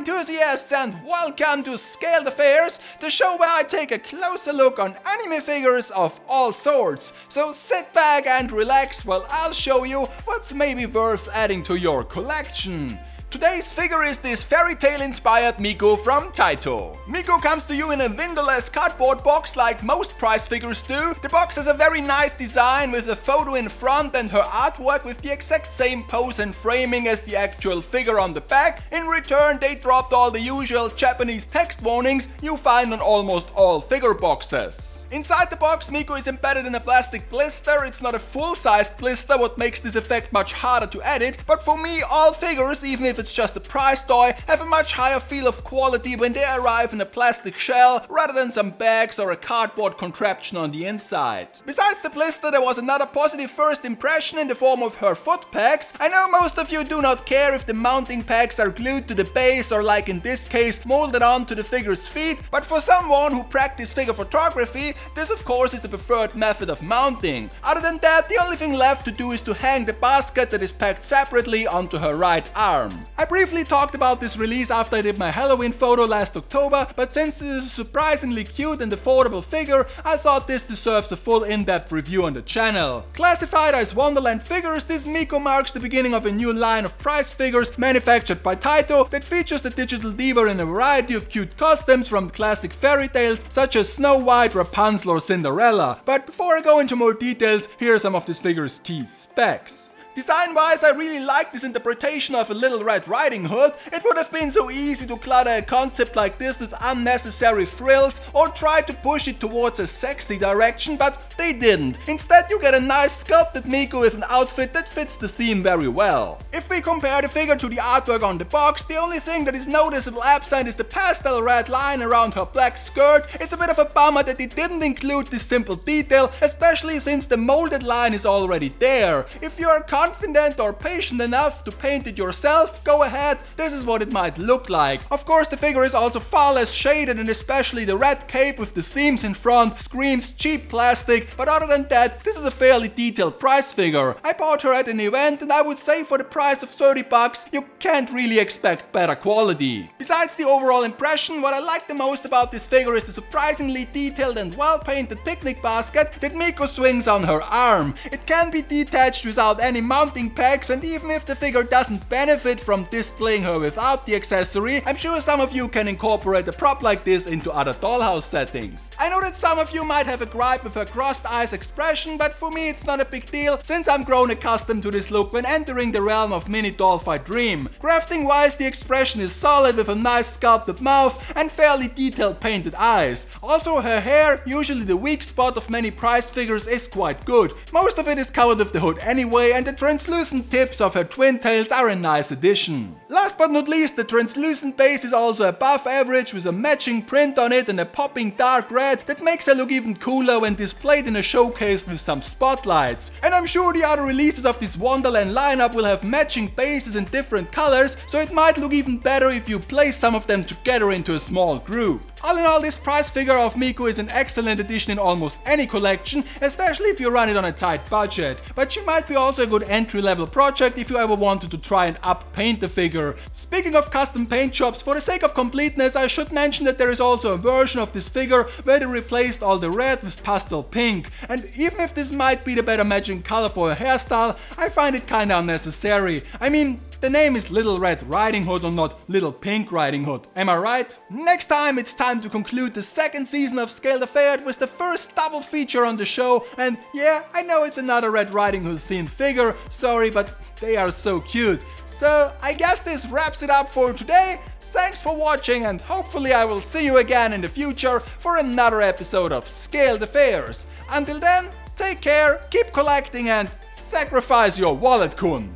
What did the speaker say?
enthusiasts, and welcome to Scaled Affairs, the show where I take a closer look on anime figures of all sorts. So sit back and relax while I'll show you what's maybe worth adding to your collection. Today's figure is this fairy tale inspired Miku from Taito. Miku comes to you in a windowless cardboard box like most prize figures do. The box has a very nice design with a photo in front and her artwork with the exact same pose and framing as the actual figure on the back. In return, they dropped all the usual Japanese text warnings you find on almost all figure boxes. Inside the box, Miku is embedded in a plastic blister. It's not a full-sized blister, what makes this effect much harder to edit, but for me all figures, even if it's just a prize toy, have a much higher feel of quality when they arrive in a plastic shell rather than some bags or a cardboard contraption on the inside. Besides the blister, there was another positive first impression in the form of her foot pegs. I know most of you do not care if the mounting pegs are glued to the base or, like in this case, molded onto the figure's feet, but for someone who practices figure photography, this of course is the preferred method of mounting. Other than that, the only thing left to do is to hang the basket that is packed separately onto her right arm. I briefly talked about this release after I did my Halloween photo last October, but since this is a surprisingly cute and affordable figure, I thought this deserves a full in-depth review on the channel. Classified as Wonderland Figures, this Miku marks the beginning of a new line of prize figures manufactured by Taito that features the digital diva in a variety of cute costumes from classic fairy tales such as Snow White, Rapunzel or Cinderella. But before I go into more details, here are some of this figure's key specs. Design-wise, I really like this interpretation of a Little Red Riding Hood. It would have been so easy to clutter a concept like this with unnecessary frills or try to push it towards a sexy direction, but they didn't. Instead, you get a nice sculpted Miku with an outfit that fits the theme very well. If we compare the figure to the artwork on the box, the only thing that is noticeable absent is the pastel red line around her black skirt. It's a bit of a bummer that it didn't include this simple detail, especially since the molded line is already there. If you are confident or patient enough to paint it yourself, go ahead, this is what it might look like. Of course, the figure is also far less shaded, and especially the red cape with the themes in front screams cheap plastic, but other than that, this is a fairly detailed prize figure. I bought her at an event and I would say for the price of 30 bucks, you can't really expect better quality. Besides the overall impression, what I like the most about this figure is the surprisingly detailed and well painted picnic basket that Miku swings on her arm. It can be detached without any mounting pegs, and even if the figure doesn't benefit from displaying her without the accessory, I'm sure some of you can incorporate a prop like this into other dollhouse settings. I know that some of you might have a gripe with her crossed eyes expression, but for me it's not a big deal since I'm grown accustomed to this look when entering the realm of mini doll fight dream. Crafting wise, the expression is solid with a nice sculpted mouth and fairly detailed painted eyes. Also, her hair, usually the weak spot of many prize figures, is quite good. Most of it is covered with the hood anyway, and the translucent tips of her twin tails are a nice addition. Last but not least, the translucent base is also above average with a matching print on it and a popping dark red that makes her look even cooler when displayed in a showcase with some spotlights. And I'm sure the other releases of this Wonderland lineup will have matching bases in different colors, so it might look even better if you place some of them together into a small group. All in all, this prize figure of Miku is an excellent addition in almost any collection, especially if you run it on a tight budget. But she might be also a good entry-level project if you ever wanted to try and up-paint the figure. Speaking of custom paint jobs, for the sake of completeness, I should mention that there is also a version of this figure where they replaced all the red with pastel pink. And even if this might be the better matching color for a hairstyle, I find it kinda unnecessary. I mean, the name is Little Red Riding Hood or not Little Pink Riding Hood, am I right? Next time it's time to conclude the second season of Scaled Affair with the first double feature on the show, and yeah, I know it's another Red Riding Hood themed figure, sorry, but they are so cute. So I guess this wraps it up for today. Thanks for watching, and hopefully I will see you again in the future for another episode of Scaled Affairs. Until then, take care, keep collecting, and sacrifice your wallet, kun!